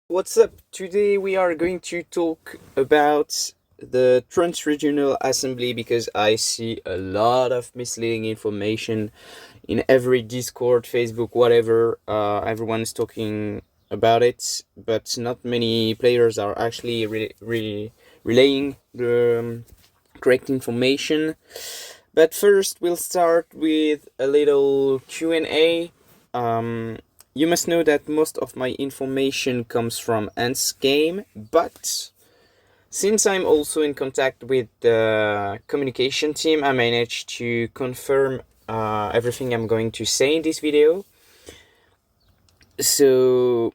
What's up? Today we are going to talk about the Transregional Assembly because I see a lot of misleading information in every Discord, Facebook, whatever. Everyone's talking about it, but not many players are actually relaying the correct information. But first, we'll start with a little Q&A. You must know that most of my information comes from Ant's game, but since I'm also in contact with the communication team, I managed to confirm everything I'm going to say in this video. So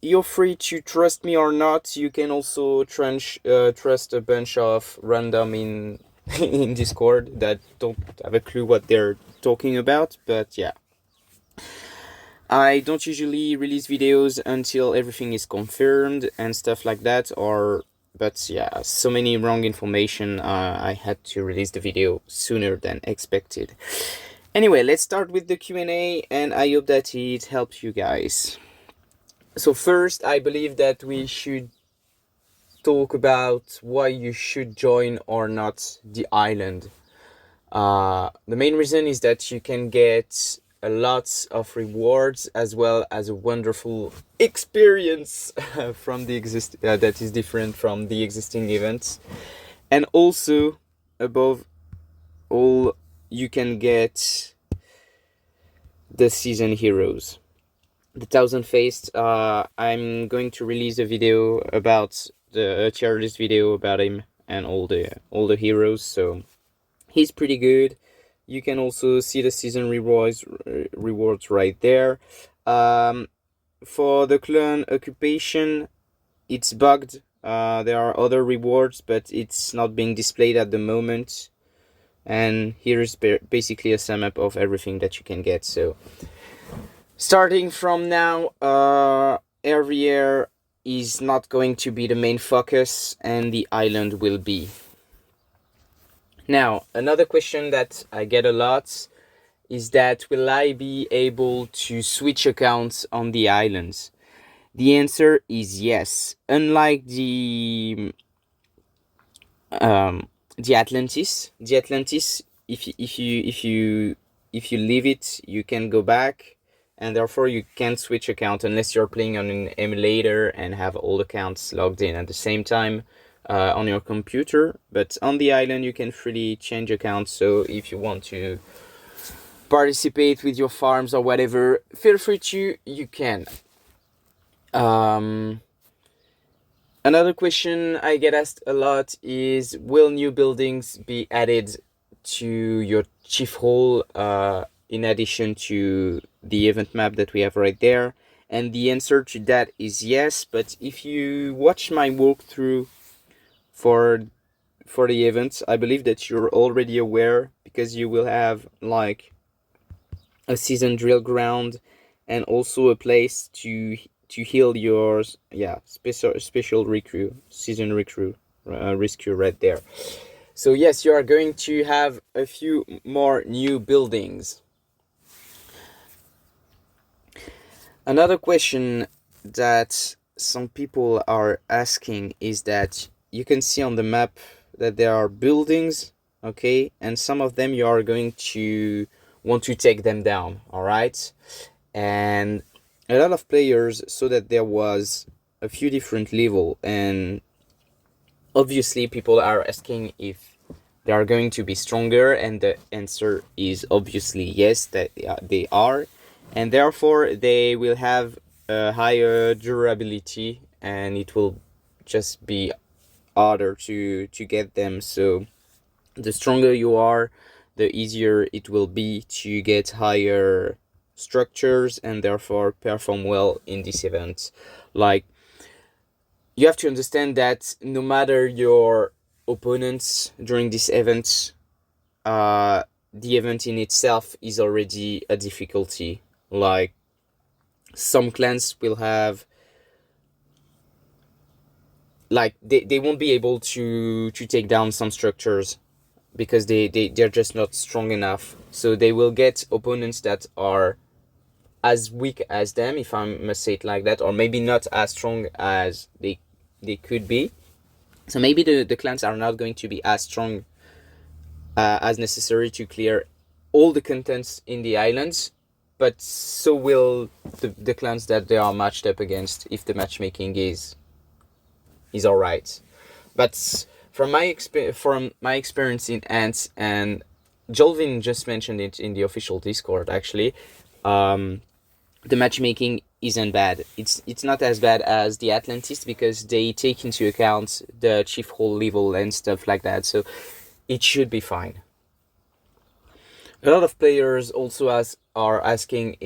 you're free to trust me or not. You can also trust a bunch of random in in Discord that don't have a clue what they're talking about, but yeah. I don't usually release videos until everything is confirmed and stuff like that, but yeah, so many wrong information, I had to release the video sooner than expected. Anyway, let's start with the Q&A, and I hope that it helps you guys. So first, I believe that we should talk about why you should join or not the island. The main reason is that you can get a lot of rewards as well as a wonderful experience from the that is different from the existing events, and also above all you can get the season heroes, the thousand faced. I'm going to release a video about the tier list video about him and all the heroes, so he's pretty good. You can also see the season rewards right there. For the clan occupation, it's bugged. There are other rewards, but it's not being displayed at the moment. And here's basically a sum up of everything that you can get. So starting from now, every year is not going to be the main focus, and the island will be. Now, another question that I get a lot is that will I be able to switch accounts on the islands? The answer is yes. Unlike the Atlantis, if you leave it, you can go back, and therefore you can't switch account unless you're playing on an emulator and have all accounts logged in at the same time on your computer. But on the island you can freely change accounts, so if you want to participate with your farms or whatever, feel free to, you can. Another question I get asked a lot is, will new buildings be added to your chief hall in addition to the event map that we have right there? And the answer to that is yes, but if you watch my walkthrough for the event, I believe that you're already aware, because you will have like a season drill ground and also a place to heal your special recruit, season recruit rescue right there. So yes, you are going to have a few more new buildings. Another question that some people are asking is that you can see on the map that there are buildings, okay, and some of them you are going to want to take them down, all right? And a lot of players saw that there was a few different levels, and obviously people are asking if they are going to be stronger, and the answer is obviously yes, that they are, and therefore they will have a higher durability, and it will just be harder to get them. So the stronger you are, the easier it will be to get higher structures and therefore perform well in this event. Like, you have to understand that no matter your opponents during this event, the event in itself is already a difficulty. Like, some clans will have, like, they won't be able to take down some structures because they're just not strong enough. So they will get opponents that are as weak as them, if I must say it like that, or maybe not as strong as they could be. So maybe the clans are not going to be as strong as necessary to clear all the contents in the islands, but so will the clans that they are matched up against if the matchmaking is alright. But from my experience in Ants, and Jolvin just mentioned it in the official Discord actually, the matchmaking isn't bad. It's not as bad as the Atlantis because they take into account the chief hole level and stuff like that, so it should be fine. A lot of players also are asking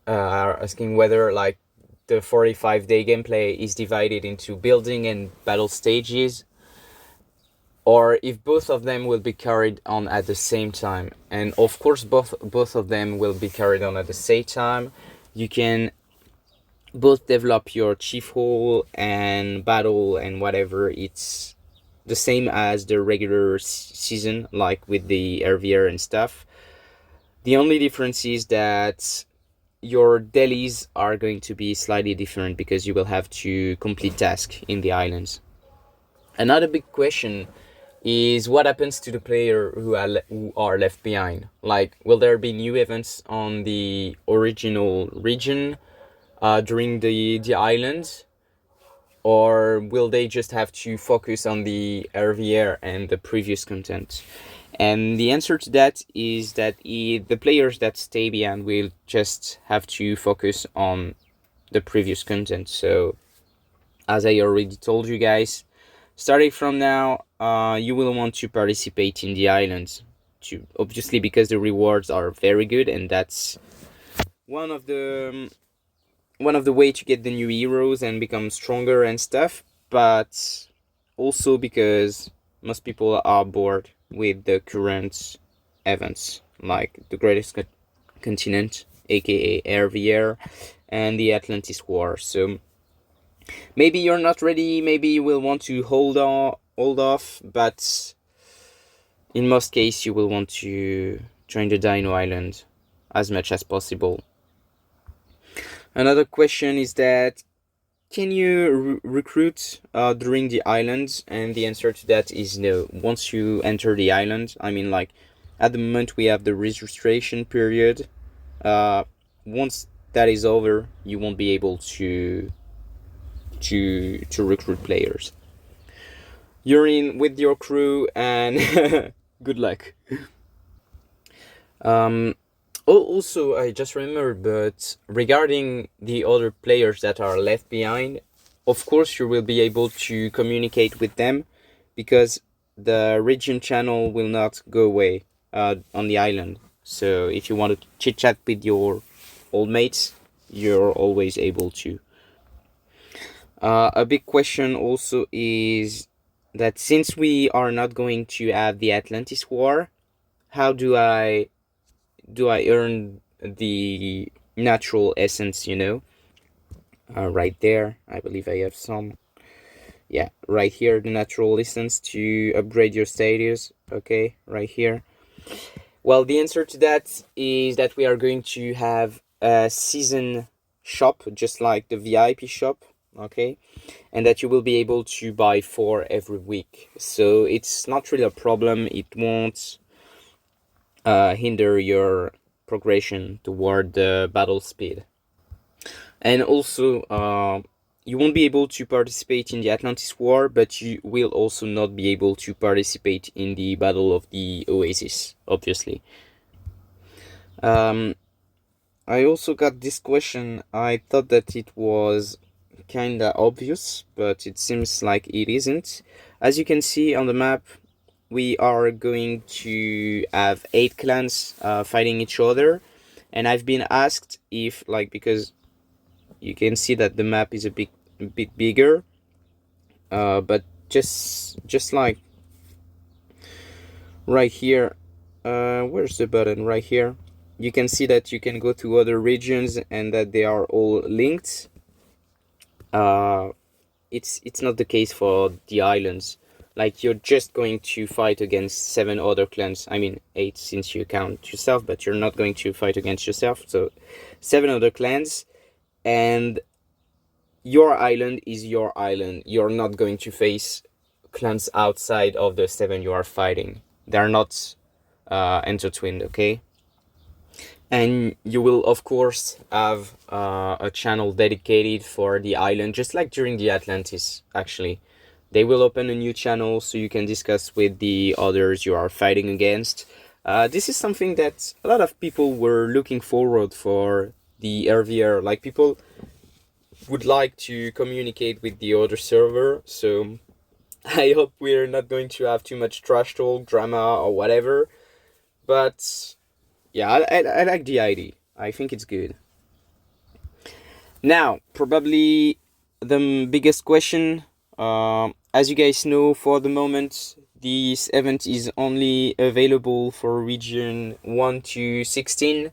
whether like the 45-day gameplay is divided into building and battle stages, or if both of them will be carried on at the same time. And of course both of them will be carried on at the same time. You can both develop your chief hole and battle and whatever. It's the same as the regular season, like with the RVR and stuff. The only difference is that your dailies are going to be slightly different because you will have to complete tasks in the islands. Another big question is what happens to the player who are left behind. Like, will there be new events on the original region during the island, or will they just have to focus on the RVR and the previous content? And the answer to that is that the players that stay behind will just have to focus on the previous content. So, as I already told you guys, starting from now, you will want to participate in the islands, obviously because the rewards are very good, and that's one of the way to get the new heroes and become stronger and stuff. But also because most people are bored with the current events, like the Greatest Continent, aka RVR, and the Atlantis War. So maybe you're not ready, maybe you will want to hold off, but in most cases you will want to join the Dino Island as much as possible. Another question is that can you recruit during the island? And the answer to that is no. Once you enter the island, I mean, like, at the moment we have the registration period. Once that is over, you won't be able to recruit players. You're in with your crew, and good luck. Also, I just remembered, but regarding the other players that are left behind, of course you will be able to communicate with them because the region channel will not go away on the island. So if you want to chit chat with your old mates, you're always able to. A big question also is that since we are not going to have the Atlantis War, how do I earn the natural essence, right there. I believe I have some. Yeah, right here, the natural essence to upgrade your status. Okay, right here. Well, the answer to that is that we are going to have a season shop, just like the VIP shop, okay? And that you will be able to buy 4 every week. So it's not really a problem. It won't hinder your progression toward the battle speed. And also, you won't be able to participate in the Atlantis War, but you will also not be able to participate in the Battle of the Oasis, obviously. I also got this question. I thought that it was kinda obvious, but it seems like it isn't. As you can see on the map, we are going to have 8 clans fighting each other, and I've been asked if, like, because you can see that the map is a bit bigger, but just like right here, where's the button? Right here, you can see that you can go to other regions and that they are all linked. It's not the case for the islands. Like, you're just going to fight against 7 other clans. I mean 8 since you count yourself, but you're not going to fight against yourself. So 7 other clans, and your island is your island. You're not going to face clans outside of the 7 you are fighting. They're not intertwined, okay? And you will of course have a channel dedicated for the island, just like during the Atlantis. Actually, they will open a new channel so you can discuss with the others you are fighting against. This is something that a lot of people were looking forward for the RVR. Like, people would like to communicate with the other server, so I hope we're not going to have too much trash talk, drama, or whatever. But yeah, I like the idea. I think it's good. Now, probably the biggest question, as you guys know, for the moment, this event is only available for region 1 to 16.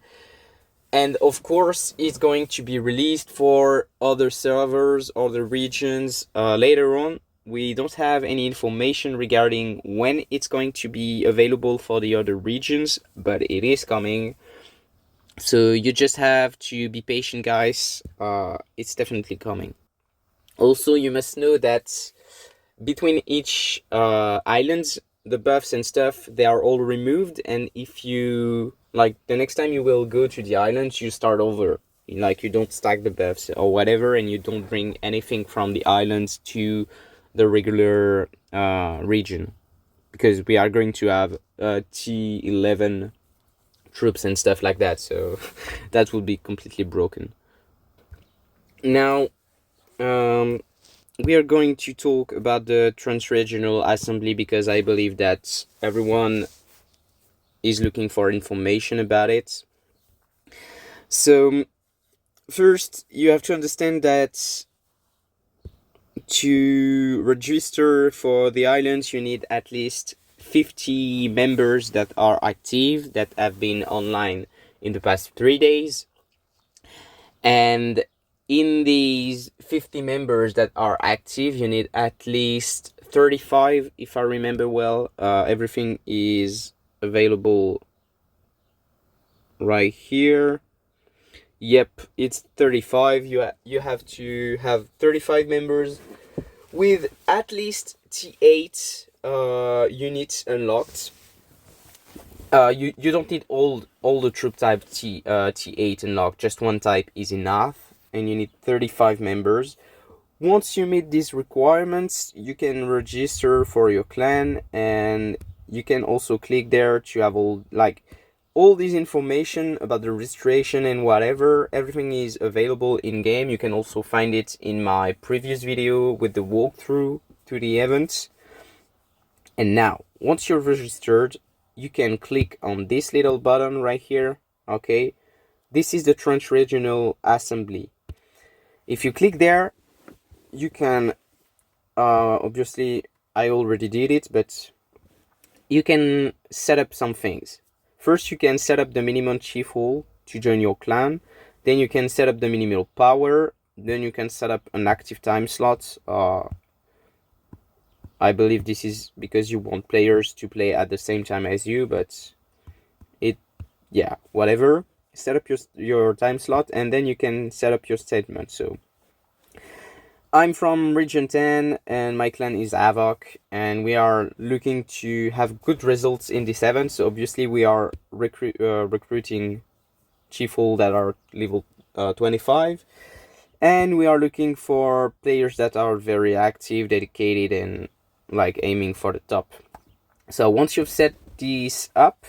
And of course, it's going to be released for other servers, other regions later on. We don't have any information regarding when it's going to be available for the other regions, but it is coming. So you just have to be patient, guys. It's definitely coming. Also, you must know that between each islands, the buffs and stuff, they are all removed. And if you, like, the next time you will go to the islands, you start over. Like, you don't stack the buffs or whatever, and you don't bring anything from the islands to the regular region, because we are going to have T11 troops and stuff like that, so that will be completely broken. Now, we are going to talk about the Transregional Assembly, because I believe that everyone is looking for information about it. So, first, you have to understand that to register for the islands, you need at least 50 members that are active, that have been online in the past 3 days. And in these 50 members that are active, you need at least 35, if I remember well. Everything is available right here. Yep, it's 35. You have to have 35 members with at least T8 units unlocked. You don't need all the troop type T8 unlocked. Just one type is enough, and you need 35 members. Once you meet these requirements, you can register for your clan, and you can also click there to have all this information about the registration and whatever. Everything is available in game. You can also find it in my previous video with the walkthrough to the event. And now, once you're registered, you can click on this little button right here. Okay, this is the Transregional Assembly. If you click there, you can obviously I already did it, but you can set up some things. First, you can set up the minimum chief hall to join your clan. Then you can set up the minimal power. Then you can set up an active time slot. I believe this is because you want players to play at the same time as you, but yeah, whatever. Set up your time slot, and then you can set up your statement. So I'm from region 10 and my clan is 𝐒𝐿, and we are looking to have good results in this event. So obviously we are recruiting chief hall that are level 25, and we are looking for players that are very active, dedicated, and like aiming for the top. So once you've set these up,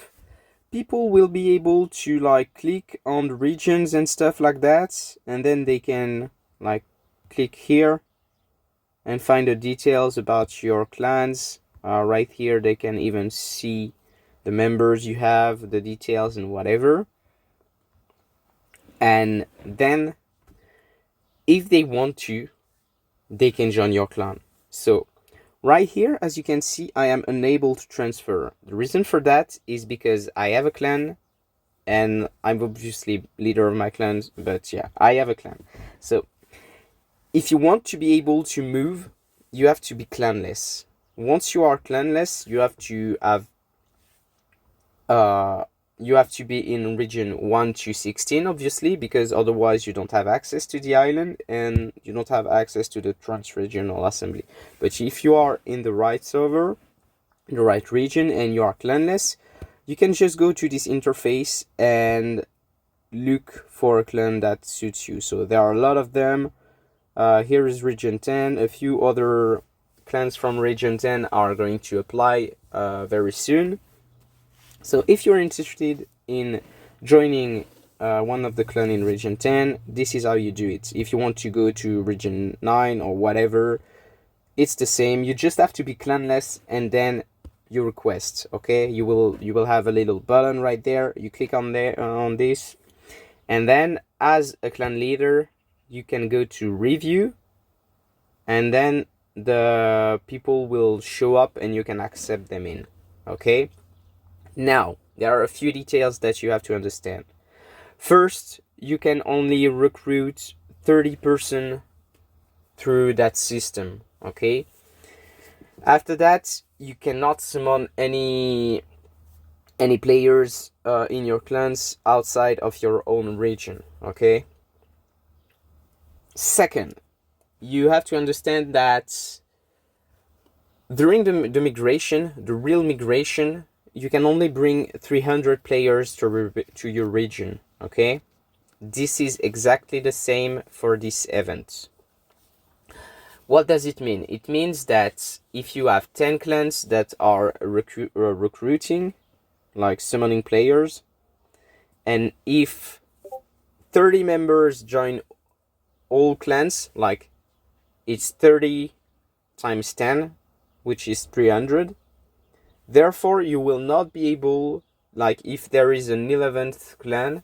people will be able to like click on the regions and stuff like that, and then they can like click here and find the details about your clans. Right here they can even see the members you have, the details and whatever. And then if they want to, they can join your clan. So right here, as you can see, I am unable to transfer. The reason for that is because I have a clan, and I'm obviously leader of my clan, but yeah, I have a clan. So if you want to be able to move, you have to be clanless. once you are clanless, you have to have be in region 1 to 16, obviously, because otherwise you don't have access to the island and you don't have access to the Transregional assembly. But if you are in the right server, the right region, and you are clanless, you can just go to this interface and look for a clan that suits you. So there are a lot of them. Here is region 10. A few other clans from region 10 are going to apply very soon. So if you're interested in joining one of the clan in region 10, this is how you do it. If you want to go to region 9 or whatever, it's the same. You just have to be clanless and then you request, okay? You will have a little button right there. You click on this, and then as a clan leader, you can go to review, and then the people will show up and you can accept them in, okay? Now, there are a few details that you have to understand. First, you can only recruit 30% through that system, okay? After that, you cannot summon any players in your clans outside of your own region, okay? Second, you have to understand that during the migration, the real migration, you can only bring 300 players to your region, okay? This is exactly the same for this event. What does it mean? It means that if you have 10 clans that are recruiting, like summoning players, and if 30 members join all clans, like it's 30 times 10, which is 300. Therefore, you will not be able, like if there is an 11th clan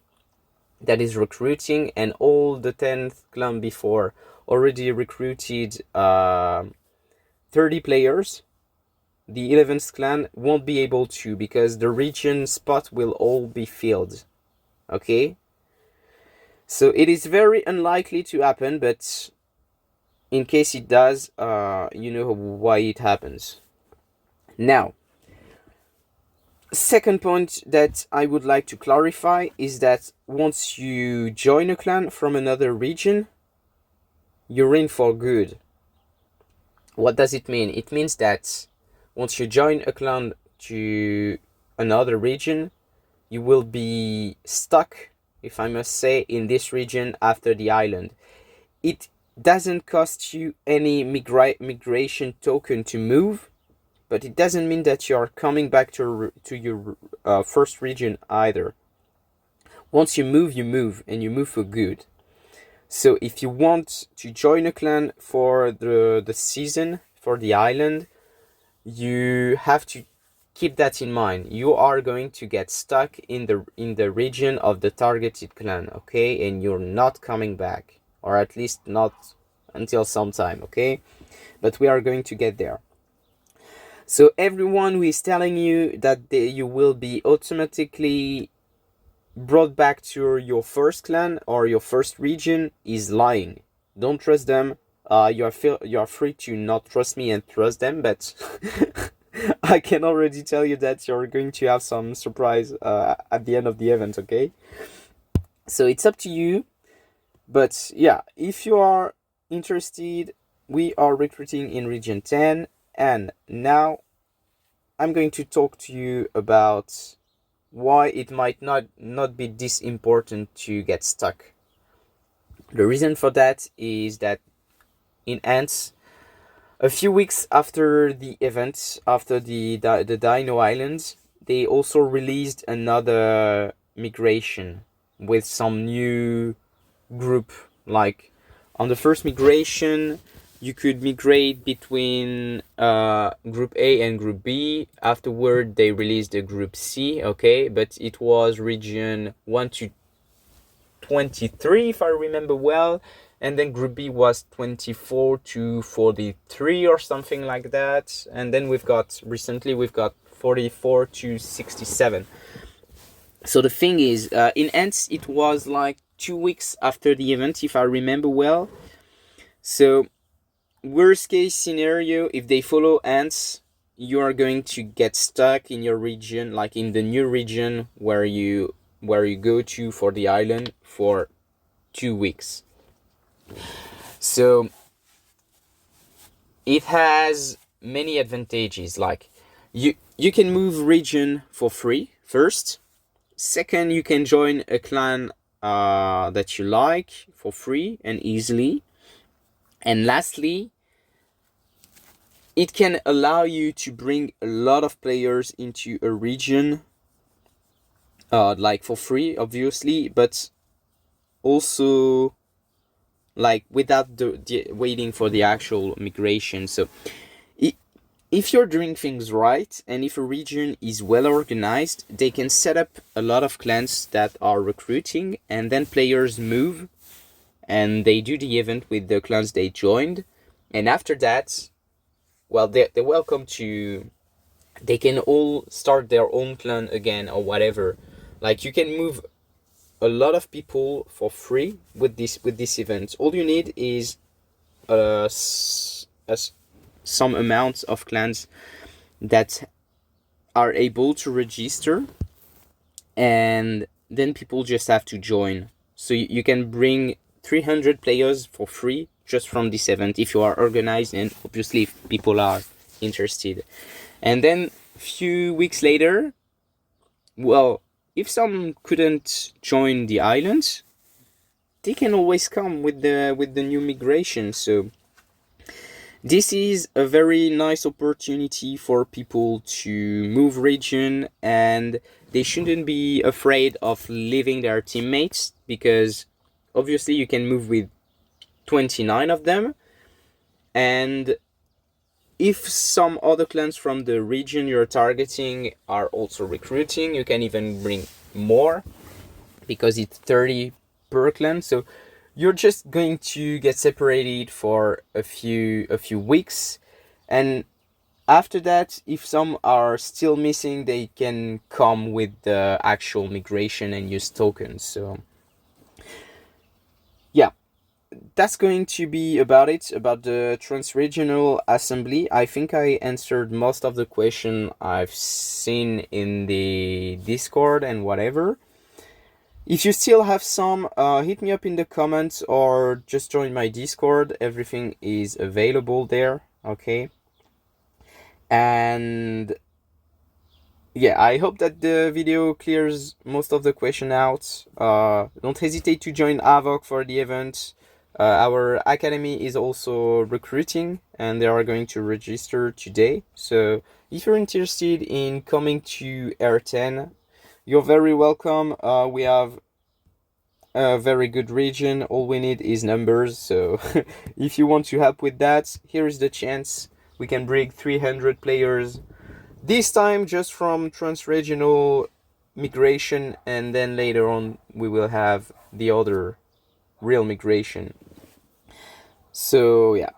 that is recruiting and all the 10th clan before already recruited 30 players, the 11th clan won't be able to, because the region spot will all be filled, okay? So it is very unlikely to happen, but in case it does, you know why it happens. Now, second point that I would like to clarify is that once you join a clan from another region, you're in for good. What does it mean? It means that once you join a clan to another region, you will be stuck, if I must say, in this region after the island. It doesn't cost you any migration token to move, but it doesn't mean that you are coming back to your first region either. Once you move, and you move for good. So if you want to join a clan for the season, for the island, you have to keep that in mind. You are going to get stuck in the region of the targeted clan, okay? And you're not coming back, or at least not until some time, okay? But we are going to get there. So everyone who is telling you that you will be automatically brought back to your first clan or your first region is lying. Don't trust them. You are free to not trust me and trust them, but I can already tell you that you're going to have some surprise at the end of the event, okay? So it's up to you. But yeah, if you are interested, we are recruiting in region 10, and now I'm going to talk to you about why it might not be this important to get stuck. The reason for that is that in Ants, a few weeks after the event, after the Dino Islands, they also released another migration with some new group. Like on the first migration, you could migrate between group A and group B. Afterward, they released a group C, okay? But it was region 1 to 23, if I remember well. And then group B was 24 to 43 or something like that. And then recently we've got 44 to 67. So the thing is, in Ants, it was like 2 weeks after the event, if I remember well. So worst case scenario, if they follow Ants, you are going to get stuck in your region, like in the new region where you go to for the island for 2 weeks. So it has many advantages, like you can move region for free first. Second, you can join a clan that you like for free and easily. And lastly, it can allow you to bring a lot of players into a region, like for free, obviously, but also like without the waiting for the actual migration. So if you're doing things right, and if a region is well organized, they can set up a lot of clans that are recruiting, and then players move and they do the event with the clans they joined. And after that, well, they're welcome to, they can all start their own clan again or whatever. Like, you can move a lot of people for free with this event. All you need is some amount of clans that are able to register, and then people just have to join. So you can bring 300 players for free just from this event if you are organized, and obviously if people are interested. And then a few weeks later, well, if some couldn't join the island, they can always come with the new migration. So this is a very nice opportunity for people to move region, and they shouldn't be afraid of leaving their teammates, because obviously you can move with 29 of them, and if some other clans from the region you're targeting are also recruiting, you can even bring more, because it's 30 per clan. So you're just going to get separated for a few weeks, and after that, if some are still missing, they can come with the actual migration and use tokens. So yeah, that's going to be about it, about the Transregional Assembly. I think I answered most of the question I've seen in the Discord and whatever. If you still have some, hit me up in the comments or just join my Discord. Everything is available there, okay? And yeah, I hope that the video clears most of the question out. Don't hesitate to join 𝐒𝐿𝐴𝐵𝐿𝐿 for the event. Our academy is also recruiting, and they are going to register today. So if you're interested in coming to R10, you're very welcome. We have a very good region. All we need is numbers. So if you want to help with that, here is the chance. We can bring 300 players. This time just from Transregional migration, and then later on we will have the other real migration. So yeah,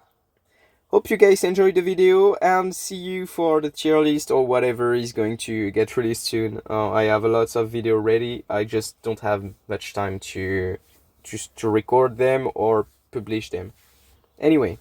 hope you guys enjoyed the video, and see you for the tier list or whatever is going to get released soon. I have a lot of video ready, I just don't have much time to record them or publish them. Anyway,